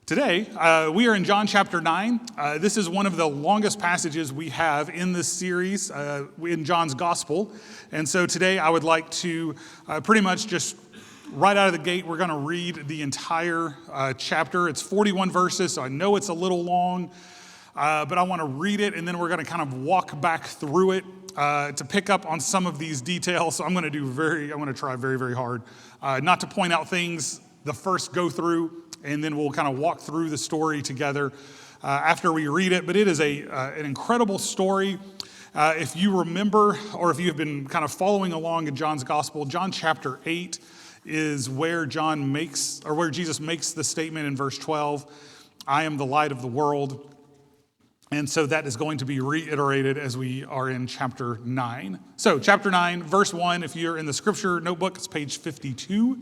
Today, we are in John chapter 9. This is one of the longest passages we have in this series in John's gospel. And so today I would like to pretty much just right out of the gate, we're going to read the entire chapter. It's 41 verses, so I know it's a little long, but I want to read it, and then we're going to kind of walk back through it to pick up on some of these details. So I'm going to try very, very hard not to point out things the first go through, and then we'll kind of walk through the story together after we read it. But it is an incredible story. If you remember, or if you have been kind of following along in John's gospel, John chapter 8 is where where Jesus makes the statement in verse 12, I am the light of the world. And so that is going to be reiterated as we are in chapter 9. So chapter 9, verse 1, if you're in the scripture notebook, it's page 52.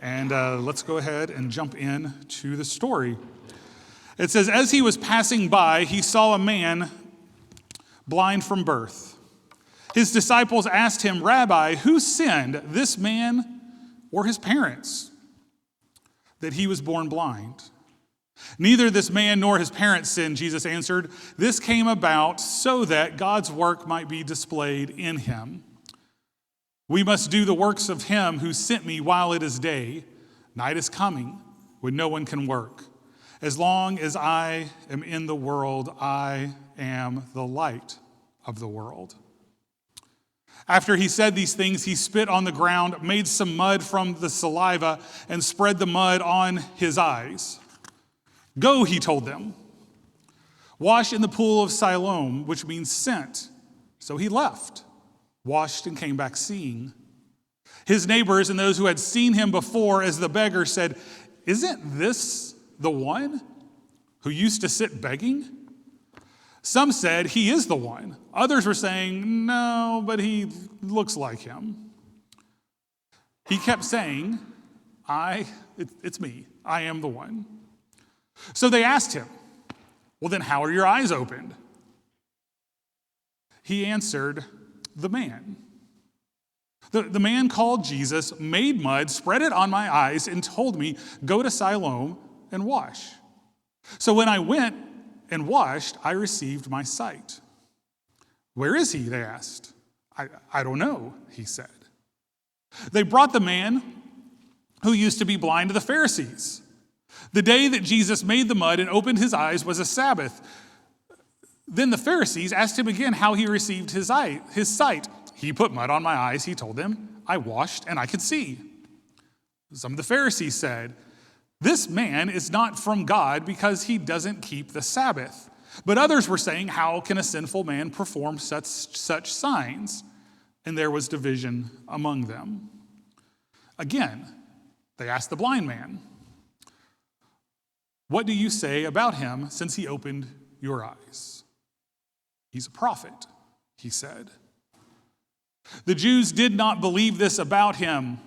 And let's go ahead and jump in to the story. It says, as he was passing by, he saw a man blind from birth. His disciples asked him, Rabbi, who sinned, this man or his parents, that he was born blind? Neither this man nor his parents sinned, Jesus answered. This came about so that God's work might be displayed in him. We must do the works of him who sent me while it is day. Night is coming when no one can work. As long as I am in the world, I am the light of the world. After he said these things, he spit on the ground, made some mud from the saliva, and spread the mud on his eyes. Go, he told them. Wash in the pool of Siloam, which means sent. So he left, washed, and came back seeing. His neighbors and those who had seen him before as the beggar said, isn't this the one who used to sit begging? Some said, he is the one. Others were saying, no, but he looks like him. He kept saying, it's me. I am the one. So they asked him, well, then how are your eyes opened? He answered, the man. The man called Jesus, made mud, spread it on my eyes, and told me, go to Siloam and wash. So when I went and washed, I received my sight. Where is he? They asked. I don't know, he said. They brought the man who used to be blind to the Pharisees. The day that Jesus made the mud and opened his eyes was a Sabbath. Then the Pharisees asked him again how he received his sight. He put mud on my eyes, he told them. I washed and I could see. Some of the Pharisees said, this man is not from God because he doesn't keep the Sabbath. But others were saying, how can a sinful man perform such signs? And there was division among them. Again, they asked the blind man, what do you say about him since he opened your eyes? He's a prophet, he said. The Jews did not believe this about him,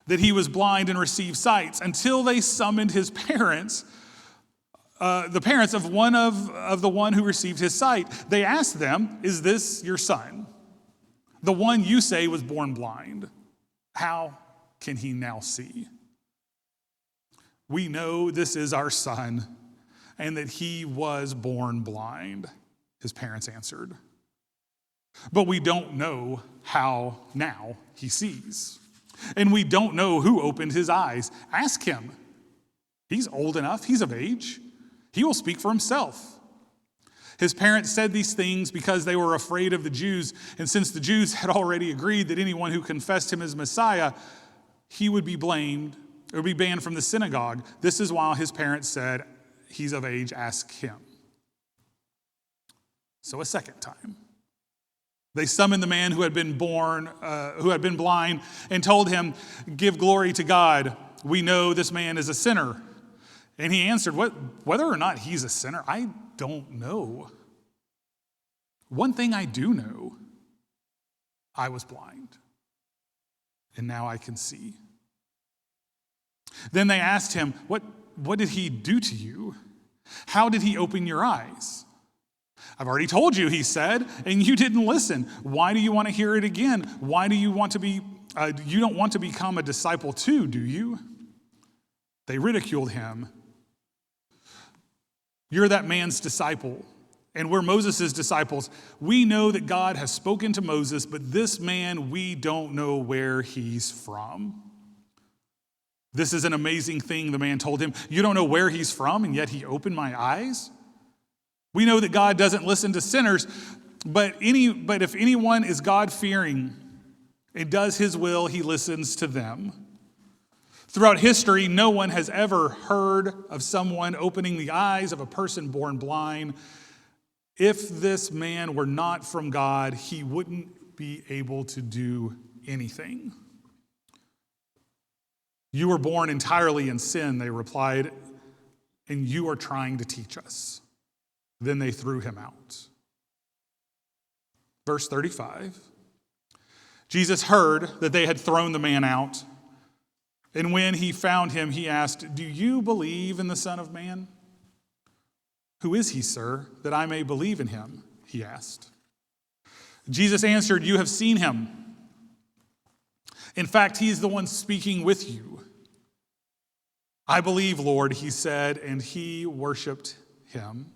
that he was blind and received sight, until they summoned his parents, the parents of the one who received his sight. They asked them, is this your son, the one you say was born blind? How can he now see? We know this is our son and that he was born blind, his parents answered. But we don't know how now he sees. And we don't know who opened his eyes. Ask him. He's old enough. He's of age. He will speak for himself. His parents said these things because they were afraid of the Jews. And since the Jews had already agreed that anyone who confessed him as Messiah, he would be blamed or be banned from the synagogue. This is why his parents said, he's of age, ask him. So a second time, they summoned the man who had been blind, and told him, give glory to God. We know this man is a sinner. And he answered, whether or not he's a sinner, I don't know. One thing I do know, I was blind, and now I can see. Then they asked him, what did he do to you? How did he open your eyes? I've already told you, he said, and you didn't listen. Why do you want to hear it again? Why do you want to be, you don't want to become a disciple too, do you? They ridiculed him. You're that man's disciple, and we're Moses' disciples. We know that God has spoken to Moses, but this man, we don't know where he's from. This is an amazing thing, the man told him. You don't know where he's from, and yet he opened my eyes? We know that God doesn't listen to sinners, but if anyone is God-fearing and does his will, he listens to them. Throughout history, no one has ever heard of someone opening the eyes of a person born blind. If this man were not from God, he wouldn't be able to do anything. You were born entirely in sin, they replied, and you are trying to teach us. Then they threw him out. Verse 35. Jesus heard that they had thrown the man out, and when he found him, he asked, "Do you believe in the Son of Man?" "Who is he, sir, that I may believe in him?" he asked. Jesus answered, "You have seen him. In fact, he is the one speaking with you." "I believe, Lord," he said, and he worshiped him.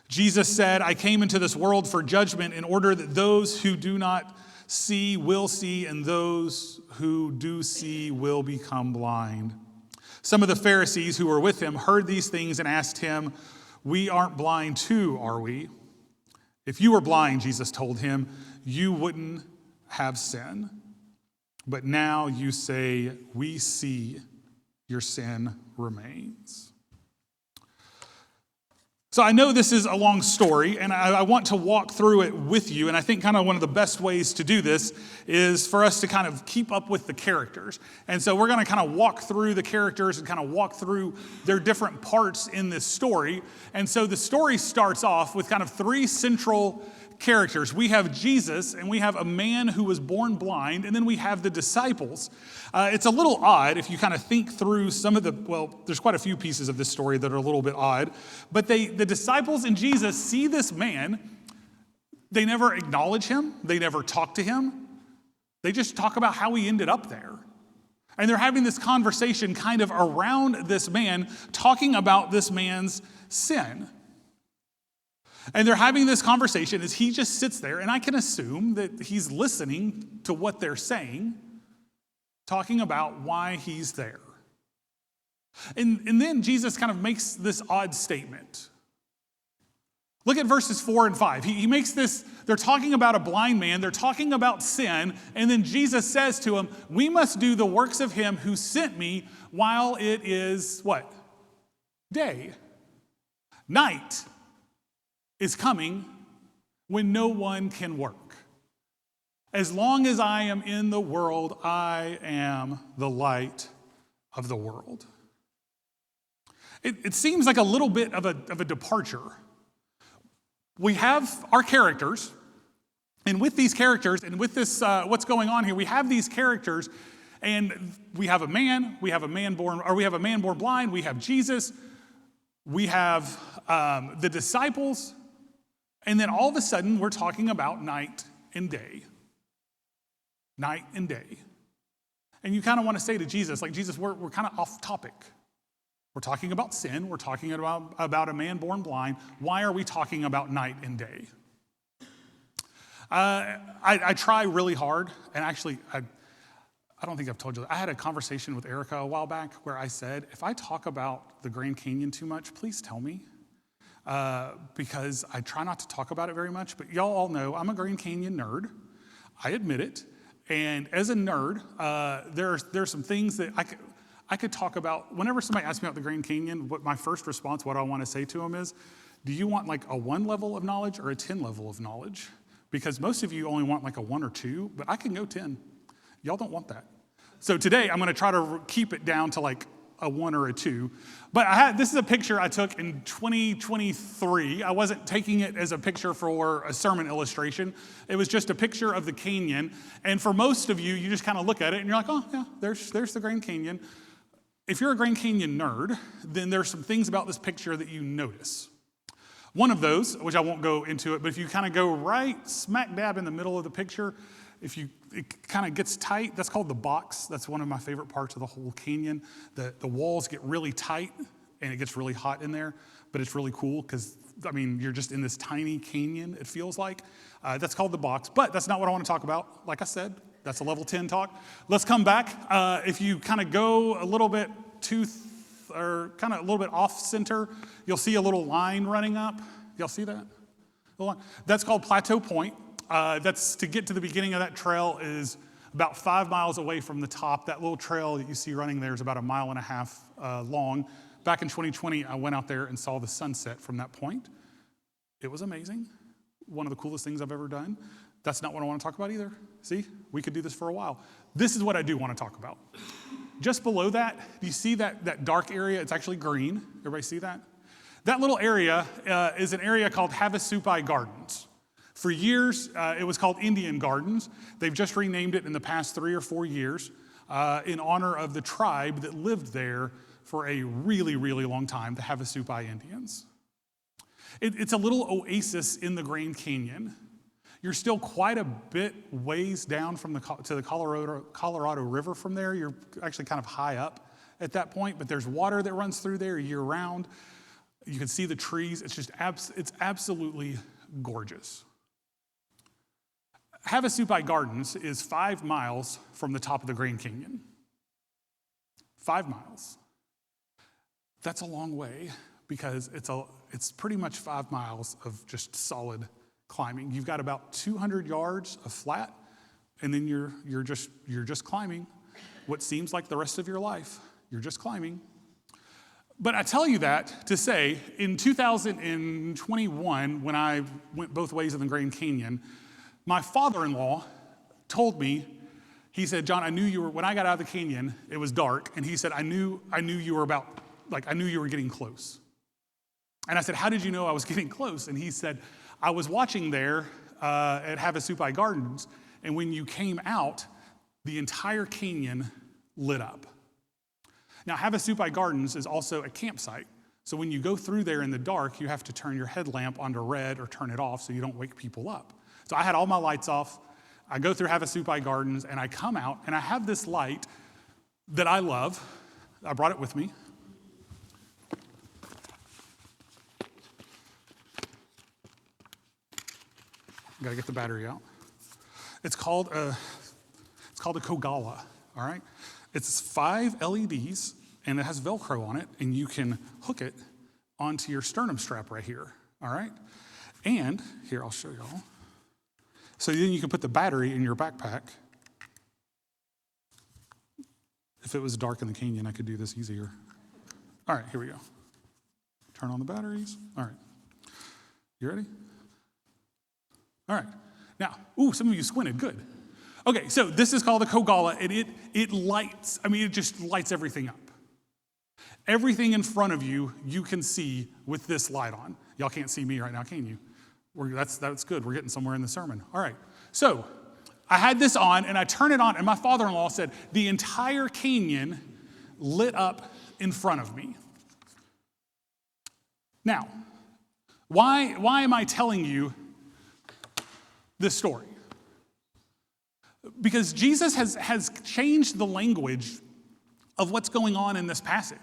Jesus said, "I came into this world for judgment in order that those who do not see will see, and those who do see will become blind." Some of the Pharisees who were with him heard these things and asked him, "We aren't blind too, are we?" "If you were blind," Jesus told him, "you wouldn't have sin. But now you say, 'We see,' your sin remains." So I know this is a long story, and I want to walk through it with you, and I think kind of one of the best ways to do this is for us to kind of keep up with the characters. And so we're going to kind of walk through the characters and kind of walk through their different parts in this story. And so the story starts off with kind of three central characters. We have Jesus, and we have a man who was born blind, and then we have the disciples. It's a little odd if you kind of think through some of there's quite a few pieces of this story that are a little bit odd, but the disciples and Jesus see this man. They never acknowledge him. They never talk to him. They just talk about how he ended up there. And they're having this conversation kind of around this man, talking about this man's sin. And they're having this conversation as he just sits there, and I can assume that he's listening to what they're saying, talking about why he's there. And then Jesus kind of makes this odd statement. Look at verses 4 and 5. He makes this, they're talking about a blind man, they're talking about sin, and then Jesus says to him, "We must do the works of him who sent me while it is," what? Day. Night is coming when no one can work. As long as I am in the world, I am the light of the world. It seems like a little bit of a departure. We have our characters, and with these characters, and with this, what's going on here, we have these characters, and we have a man born blind, we have Jesus, we have the disciples, and then all of a sudden, we're talking about night and day. Night and day. And you kind of want to say to Jesus, like, Jesus, we're kind of off topic. We're talking about sin. We're talking about a man born blind. Why are we talking about night and day? I try really hard, and actually, I don't think I've told you. I had a conversation with Erica a while back where I said, if I talk about the Grand Canyon too much, please tell me. Because I try not to talk about it very much, but y'all all know I'm a Grand Canyon nerd. I admit it. And as a nerd, there's some things that I could talk about. Whenever somebody asks me about the Grand Canyon, my first response, what I want to say to them is, do you want like a 1 level of knowledge or a 10 level of knowledge? Because most of you only want like a 1 or 2, but I can go 10. Y'all don't want that. So today I'm going to try to keep it down to like a 1 or a 2. But this is a picture I took in 2023. I wasn't taking it as a picture for a sermon illustration. It was just a picture of the canyon. And for most of you, you just kind of look at it and you're like, oh yeah, there's the Grand Canyon. If you're a Grand Canyon nerd, then there's some things about this picture that you notice. One of those, which I won't go into it, but if you kind of go right smack dab in the middle of the picture, it kind of gets tight. That's called the box. That's one of my favorite parts of the whole canyon. The walls get really tight and it gets really hot in there, but it's really cool because, you're just in this tiny canyon, it feels like. That's called the box, but that's not what I want to talk about. Like I said, that's a level 10 talk. Let's come back. If you kind of go a little bit a little bit off center, you'll see a little line running up. Y'all see that? That's called Plateau Point. That's to get to the beginning of that trail is about 5 miles away from the top. That little trail that you see running there is about 1.5 miles long. Back in 2020, I went out there and saw the sunset from that point. It was amazing. One of the coolest things I've ever done. That's not what I want to talk about either. See, we could do this for a while. This is what I do want to talk about. Just below that, do you see that dark area? It's actually green. Everybody see that? That little area is an area called Havasupai Gardens. For years, it was called Indian Gardens. They've just renamed it in the past 3 or 4 years in honor of the tribe that lived there for a really, really long time, the Havasupai Indians. It's a little oasis in the Grand Canyon. You're still quite a bit ways down to the Colorado River from there. You're actually kind of high up at that point, but there's water that runs through there year-round. You can see the trees. It's absolutely gorgeous. Havasupai Gardens is 5 miles from the top of the Grand Canyon. 5 miles. That's a long way because it's pretty much 5 miles of just solid climbing. You've got about 200 yards of flat, and then you're just climbing what seems like the rest of your life. You're just climbing. But I tell you that to say, in 2021, when I went both ways in the Grand Canyon, my father-in-law told me, he said, John, when I got out of the canyon, it was dark, and he said, I knew you were getting close. And I said, how did you know I was getting close? And he said, I was watching there at Havasupai Gardens, and when you came out, the entire canyon lit up. Now, Havasupai Gardens is also a campsite, so when you go through there in the dark, you have to turn your headlamp onto red or turn it off so you don't wake people up. So I had all my lights off. I go through Havasupai Gardens, and I come out, and I have this light that I love. I brought it with me. Got to get the battery out. It's called a Kogala, all right? It's 5 LEDs, and it has Velcro on it, and you can hook it onto your sternum strap right here, all right? And here, I'll show y'all. So then you can put the battery in your backpack. If it was dark in the canyon, I could do this easier. All right, here we go. Turn on the batteries. All right. You ready? All right. Now, some of you squinted. Good. Okay, so this is called a Kogala, and it lights, it just lights everything up. Everything in front of you, you can see with this light on. Y'all can't see me right now, can you? That's good. We're getting somewhere in the sermon. All right. So I had this on, and I turned it on, and my father-in-law said, the entire canyon lit up in front of me. Now, why am I telling you this story? Because Jesus has changed the language of what's going on in this passage.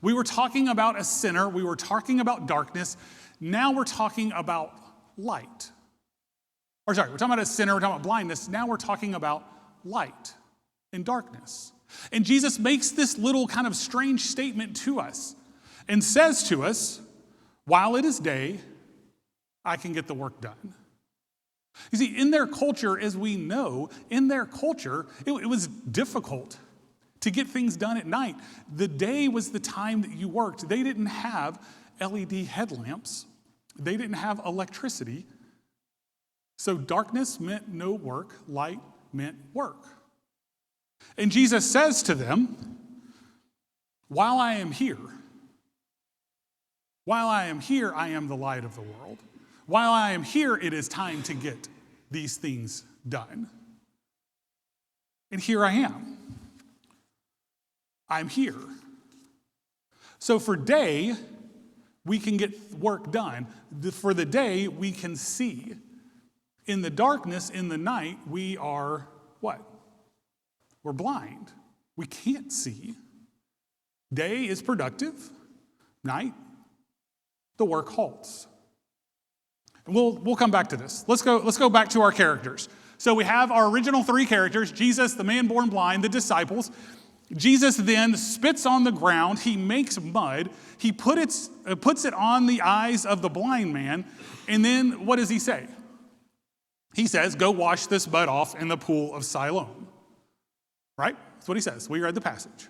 We were talking about a sinner. We were talking about darkness. Now we're talking about light. We're talking about a sinner. We're talking about blindness. Now we're talking about light and darkness. And Jesus makes this little kind of strange statement to us and says to us, while it is day, I can get the work done. You see, in their culture, as we know, it was difficult to get things done at night. The day was the time that you worked. They didn't have LED headlamps. They didn't have electricity. So darkness meant no work. Light meant work. And Jesus says to them, while I am here, I am the light of the world. While I am here, it is time to get these things done. And here I am. I'm here. So for day, we can get work done. For the day, we can see. In the darkness, in the night, we are what? We're blind. We can't see. Day is productive. Night, the work halts. And we'll come back to this. Let's go back to our characters. So we have our original three characters: Jesus, the man born blind, the disciples. Jesus then spits on the ground. He makes mud. He puts it on the eyes of the blind man. And then what does he say? He says, "Go wash this mud off in the pool of Siloam." Right? That's what he says. We read the passage.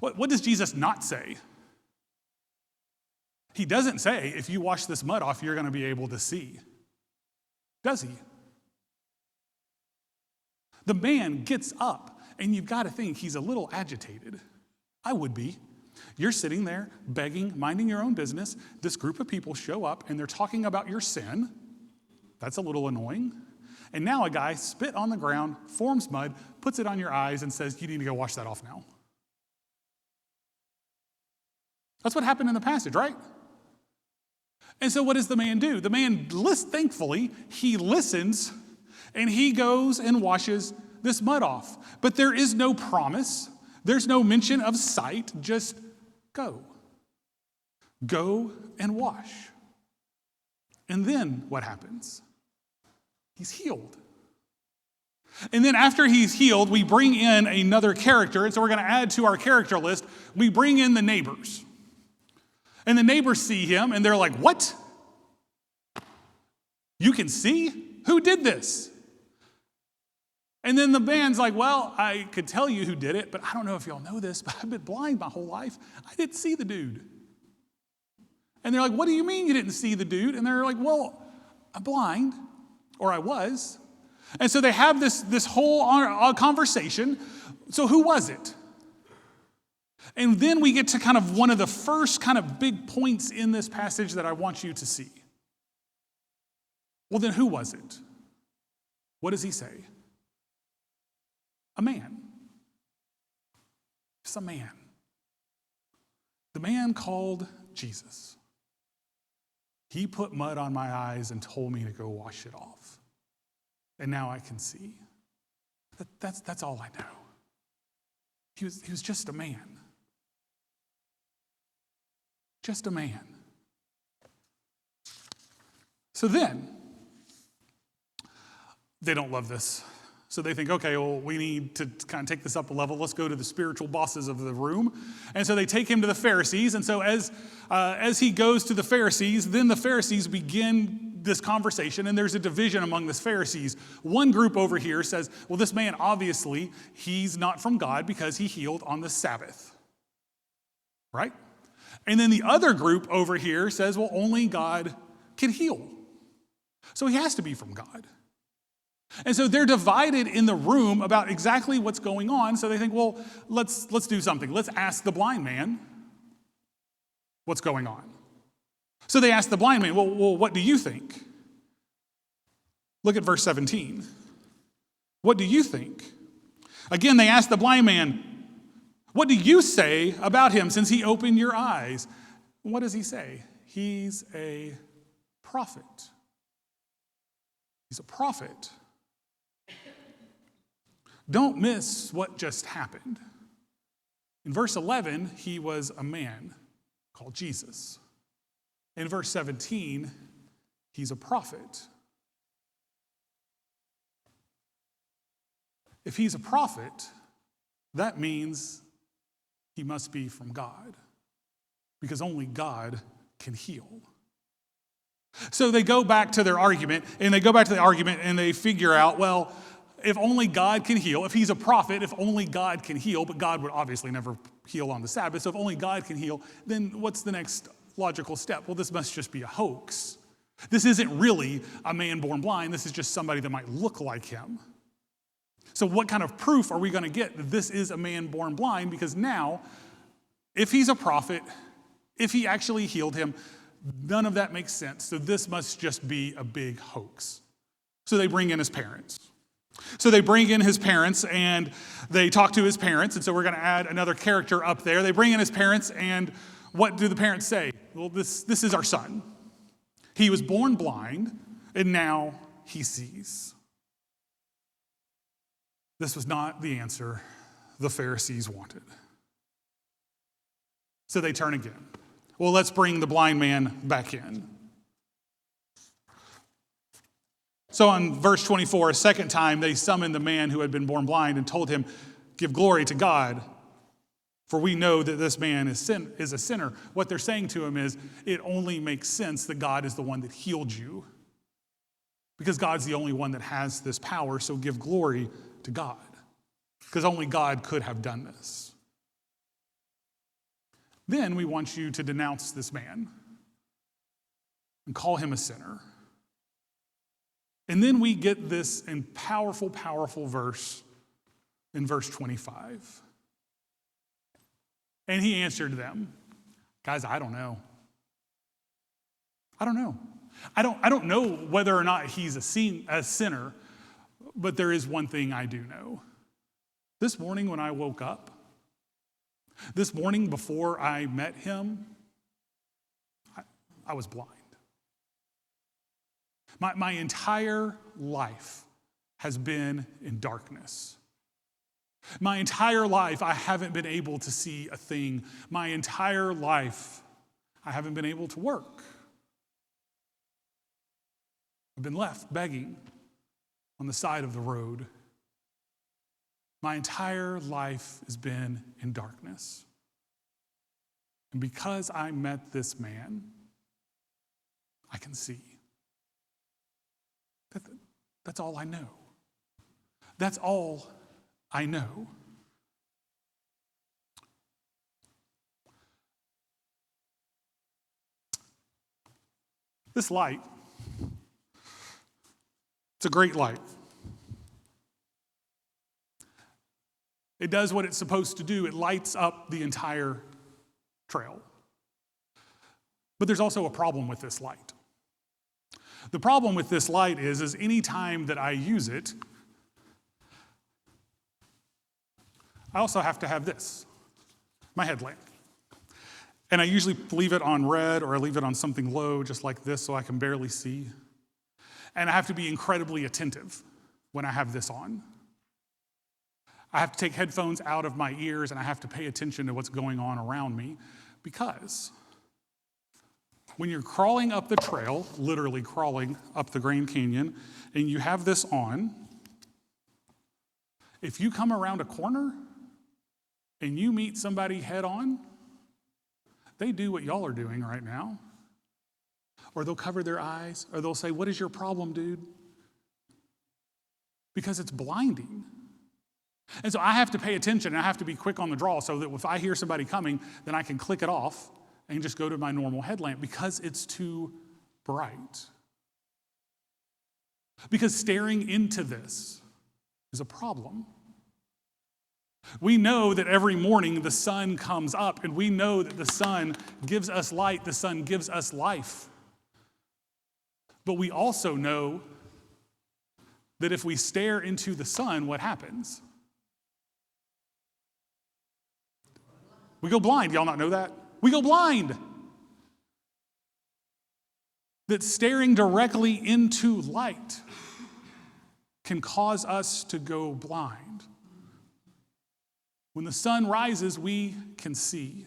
What does Jesus not say? He doesn't say, if you wash this mud off, you're going to be able to see. Does he? The man gets up, and you've got to think he's a little agitated. I would be. You're sitting there begging, minding your own business. This group of people show up, and they're talking about your sin. That's a little annoying. And now a guy spit on the ground, forms mud, puts it on your eyes, and says, you need to go wash that off now. That's what happened in the passage, right? And so what does the man do? The man, thankfully, he listens, and he goes and washes this mud off. But there is no promise. There's no mention of sight. Just go. Go and wash. And then what happens? He's healed. And then after he's healed, we bring in another character. And so we're going to add to our character list. We bring in the neighbors. And the neighbors see him, and they're like, what? You can see? Who did this? And then the man's like, well, I could tell you who did it, but I don't know if y'all know this, but I've been blind my whole life. I didn't see the dude. And they're like, what do you mean you didn't see the dude? And they're like, well, I'm blind, or I was. And so they have this whole conversation. So who was it? And then we get to kind of one of the first kind of big points in this passage that I want you to see. Well, then who was it? What does he say? A man. Just a man. The man called Jesus. He put mud on my eyes and told me to go wash it off. And now I can see. That's all I know. He was just a man. Just a man. So then, they don't love this. So they think, okay, well, we need to kind of take this up a level. Let's go to the spiritual bosses of the room. And so they take him to the Pharisees. And so as he goes to the Pharisees, then the Pharisees begin this conversation, and there's a division among the Pharisees. One group over here says, well, this man, obviously, he's not from God because he healed on the Sabbath. Right? And then the other group over here says, well, only God can heal. So he has to be from God. And so they're divided in the room about exactly what's going on. So they think, well, let's do something. Let's ask the blind man what's going on. So they ask the blind man, well, what do you think? Look at verse 17. What do you think? Again, they ask the blind man, what do you say about him since he opened your eyes? What does he say? He's a prophet. He's a prophet. Don't miss what just happened. In verse 11, he was a man called Jesus. In verse 17, he's a prophet. If he's a prophet, that means he must be from God, because only God can heal. So they go back to their argument, and they figure out, well, if only God can heal, if he's a prophet, if only God can heal, but God would obviously never heal on the Sabbath, so if only God can heal, then what's the next logical step? Well, this must just be a hoax. This isn't really a man born blind. This is just somebody that might look like him. So what kind of proof are we going to get that this is a man born blind? Because now, if he's a prophet, if he actually healed him, none of that makes sense. So this must just be a big hoax. So they bring in his parents. So they bring in his parents and they talk to his parents. And so we're going to add another character up there. They bring in his parents, and what do the parents say? Well, this is our son. He was born blind, and now he sees. This was not the answer the Pharisees wanted. So they turn again. Well, let's bring the blind man back in. So on verse 24, a second time, they summoned the man who had been born blind and told him, "Give glory to God, for we know that this man is a sinner." What they're saying to him is, it only makes sense that God is the one that healed you, because God's the only one that has this power, so give glory to God, because only God could have done this. Then we want you to denounce this man and call him a sinner. And then we get this powerful, powerful verse in verse 25. And he answered them, "Guys, I don't know. I don't know. I don't know whether or not he's a sinner, but there is one thing I do know. This morning when I woke up, this morning before I met him, I was blind. My entire life has been in darkness. My entire life, I haven't been able to see a thing. My entire life, I haven't been able to work. I've been left begging on the side of the road. My entire life has been in darkness. And because I met this man, I can see. That's all I know. That's all I know." This light, it's a great light. It does what it's supposed to do. It lights up the entire trail. But there's also a problem with this light. The problem with this light is any time that I use it, I also have to have this, my headlamp. And I usually leave it on red, or I leave it on something low, just like this, so I can barely see. And I have to be incredibly attentive when I have this on. I have to take headphones out of my ears, and I have to pay attention to what's going on around me, because when you're crawling up the trail, literally crawling up the Grand Canyon, and you have this on, if you come around a corner and you meet somebody head on, they do what y'all are doing right now. Or they'll cover their eyes, or they'll say, "What is your problem, dude?" Because it's blinding. And so I have to pay attention, and I have to be quick on the draw, so that if I hear somebody coming, then I can click it off and just go to my normal headlamp, because it's too bright. Because staring into this is a problem. We know that every morning the sun comes up, and we know that the sun gives us light, the sun gives us life. But we also know that if we stare into the sun, what happens? We go blind. Y'all not know that? We go blind. That staring directly into light can cause us to go blind. When the sun rises, we can see.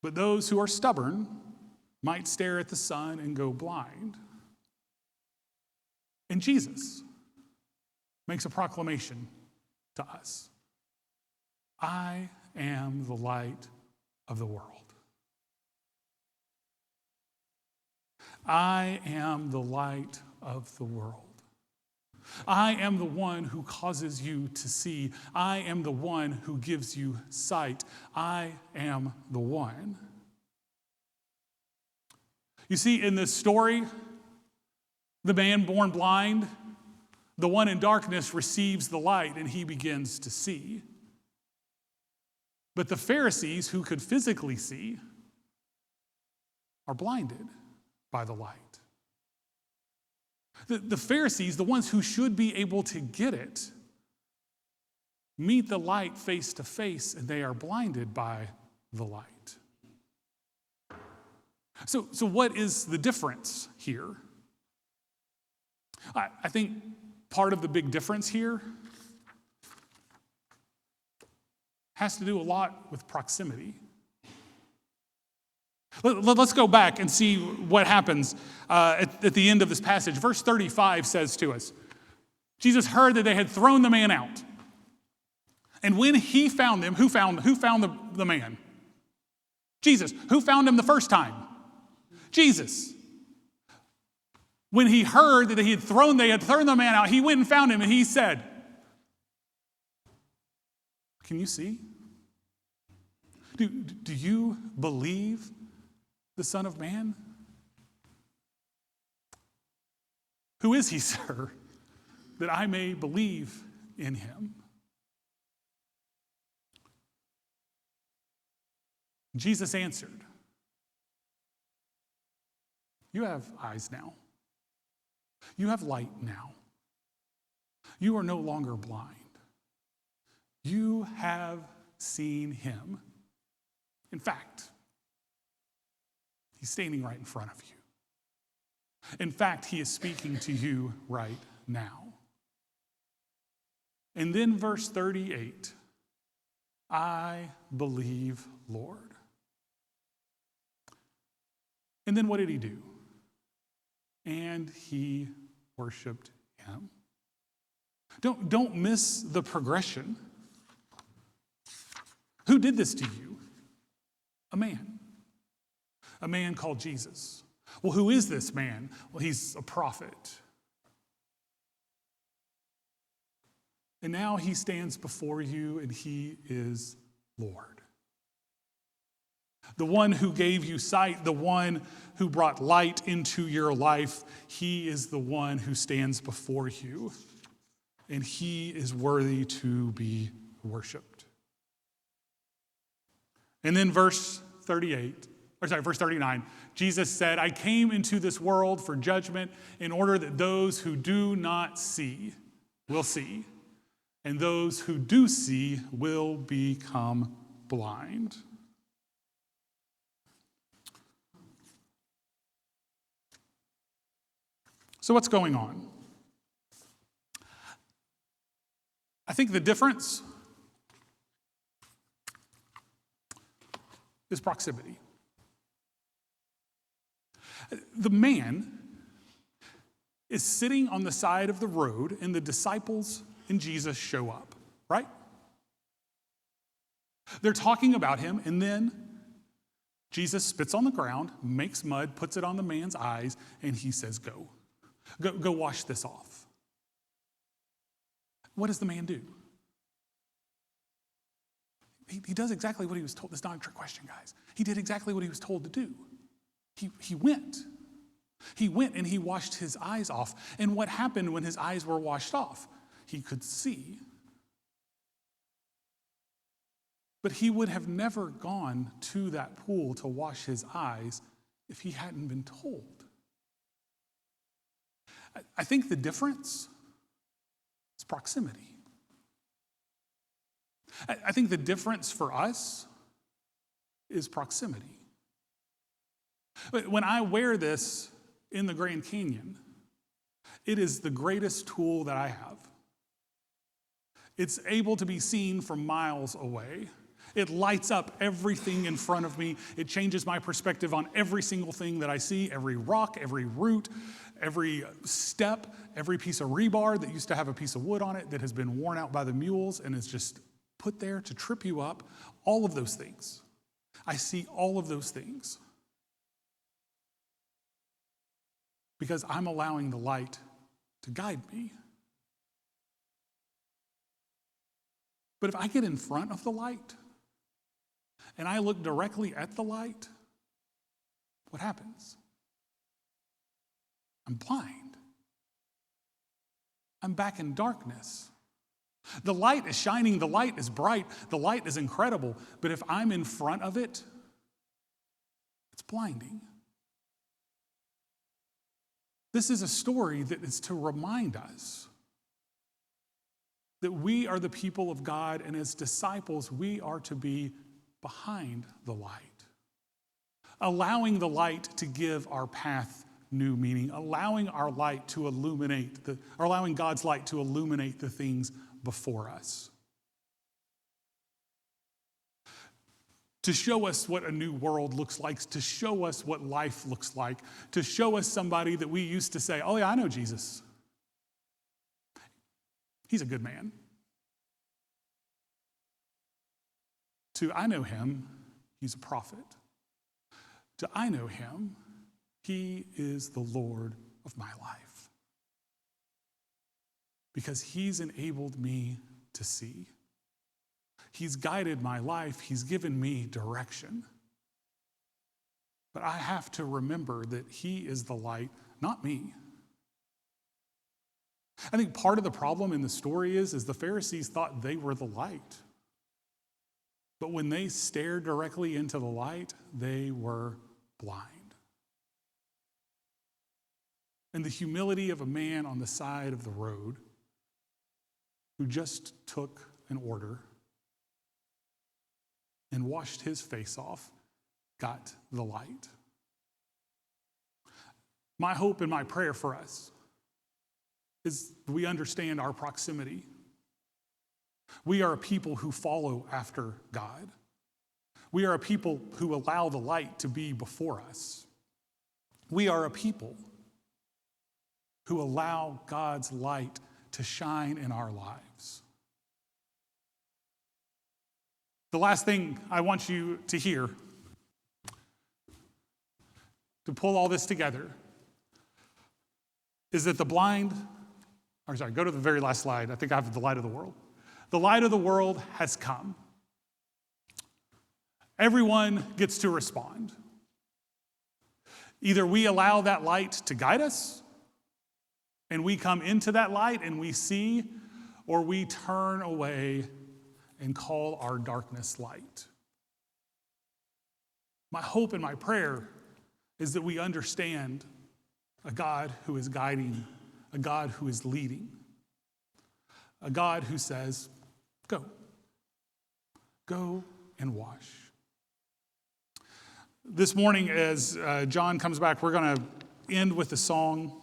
But those who are stubborn might stare at the sun and go blind. And Jesus makes a proclamation to us. "I am the light of the world. I am the light of the world. I am the one who causes you to see. I am the one who gives you sight. I am the one." You see, in this story, the man born blind, the one in darkness, receives the light and he begins to see. But the Pharisees, who could physically see, are blinded by the light. The Pharisees, the ones who should be able to get it, meet the light face to face, and they are blinded by the light. So what is the difference here? I think part of the big difference here has to do a lot with proximity. Let's go back and see what happens at the end of this passage. Verse 35 says to us, Jesus heard that they had thrown the man out. And when he found them, who found the man? Jesus. Who found him the first time? Jesus. When he heard that they had thrown the man out, he went and found him and he said, can you see? Do you believe the Son of Man? Who is he, sir, that I may believe in him? Jesus answered, you have eyes now. You have light now. You are no longer blind. You have seen him. In fact, he's standing right in front of you. In fact, he is speaking to you right now. And then verse 38, I believe, Lord. And then what did he do? And he worshiped him. Don't miss the progression. Who did this to you? A man. A man called Jesus. Well, who is this man? Well, he's a prophet. And now he stands before you and he is Lord. The one who gave you sight, the one who brought light into your life, he is the one who stands before you. And he is worthy to be worshiped. And then verse 39, Jesus said, I came into this world for judgment in order that those who do not see will see, and those who do see will become blind. So what's going on? I think the difference is proximity. The man is sitting on the side of the road, and the disciples and Jesus show up, right? They're talking about him, and then Jesus spits on the ground, makes mud, puts it on the man's eyes, and he says, Go wash this off. What does the man do? He does exactly what he was told. This is not a trick question, guys. He did exactly what he was told to do. He went. He went and he washed his eyes off. And what happened when his eyes were washed off? He could see. But he would have never gone to that pool to wash his eyes if he hadn't been told. I think the difference is proximity. I think the difference for us is proximity. When I wear this in the Grand Canyon, it is the greatest tool that I have. It's able to be seen from miles away. It lights up everything in front of me. It changes my perspective on every single thing that I see, every rock, every root, every step, every piece of rebar that used to have a piece of wood on it that has been worn out by the mules and is just put there to trip you up. All of those things. I see all of those things because I'm allowing the light to guide me. But if I get in front of the light and I look directly at the light, what happens? I'm blind. I'm back in darkness. The light is shining, the light is bright, the light is incredible, but if I'm in front of it, it's blinding. This is a story that is to remind us that we are the people of God, and as disciples, we are to be behind the light, allowing the light to give our path new meaning, allowing God's light to illuminate the things before us. To show us what a new world looks like, to show us what life looks like, to show us somebody that we used to say, oh yeah, I know Jesus. He's a good man. To I know him, he's a prophet. To I know him, he is the Lord of my life. Because he's enabled me to see. He's guided my life. He's given me direction. But I have to remember that he is the light, not me. I think part of the problem in the story is the Pharisees thought they were the light. But when they stared directly into the light, they were blind. And the humility of a man on the side of the road who just took an order and washed his face off got the light. My hope and my prayer for us is we understand our proximity. We are a people who follow after God. We are a people who allow the light to be before us. We are a people who allow God's light to shine in our lives. The last thing I want you to hear, to pull all this together, is that go to the very last slide. I think I have the light of the world. The light of the world has come. Everyone gets to respond. Either we allow that light to guide us, and we come into that light and we see, or we turn away and call our darkness light. My hope and my prayer is that we understand a God who is guiding, a God who is leading, a God who says, go and wash. This morning, as John comes back, we're going to end with a song.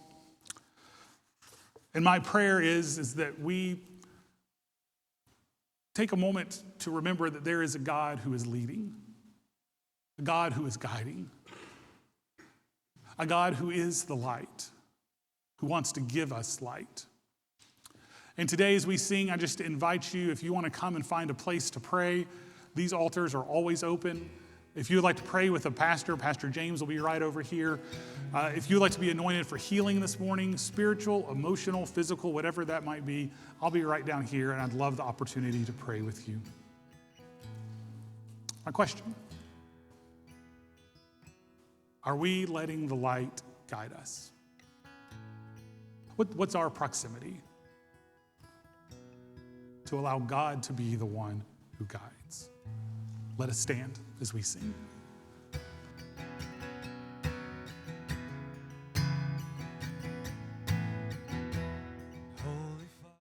And my prayer is that we take a moment to remember that there is a God who is leading, a God who is guiding, a God who is the light, who wants to give us light. And today as we sing, I just invite you, if you want to come and find a place to pray, these altars are always open. If you would like to pray with a pastor, Pastor James will be right over here. If you would like to be anointed for healing this morning, spiritual, emotional, physical, whatever that might be, I'll be right down here, and I'd love the opportunity to pray with you. My question: are we letting the light guide us? What's our proximity to allow God to be the one who guides? Let us stand as we sing.